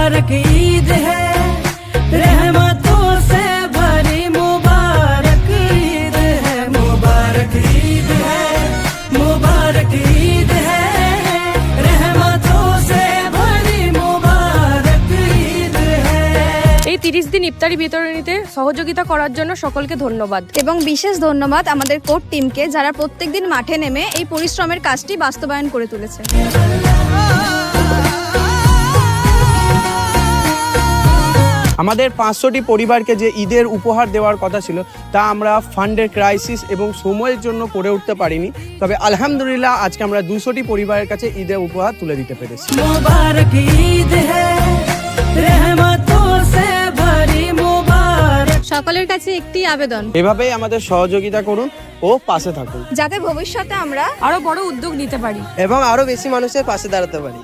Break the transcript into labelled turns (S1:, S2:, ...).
S1: मुबारक ईद है, रहमतों से भरी मुबारक ईद है, मुबारक ईद है, मुबारक ईद है, रहमतों से भरी मुबारक ईद है।
S2: এই 30 দিন ইফতারি বিতরণীতে সহযোগিতা করার জন্য সকলকে ধন্যবাদ।
S3: এবং বিশেষ ধন্যবাদ আমাদের কোর্ট টিমকে, যারা প্রত্যেকদিন মাঠে নেমে এই পরিশ্রমের কাজটি বাস্তবায়ন করে তুলেছে।
S4: আমাদের 500টি পরিবারকে যে ঈদের উপহার দেওয়ার কথা ছিল তা আমরা ফান্ডের ক্রাইসিস এবং সময়ের জন্য করে উঠতে পারিনি, তবে আলহামদুলিল্লাহ আজকে আমরা 200টি পরিবারের কাছে ঈদের উপহার তুলে দিতে পেরেছি।
S1: मुबारक ईद है, रहमतों से भरी मुबारक।
S3: সকলের কাছে একটি আবেদন,
S4: এভাবেই আমাদের সহযোগিতা করুন ও পাশে থাকুন,
S3: যাতে ভবিষ্যতে আমরা
S2: আরো বড় উদ্যোগ নিতে পারি।
S5: এবং আরো বেশি মানুষের পাশে দাঁড়াতে পারি।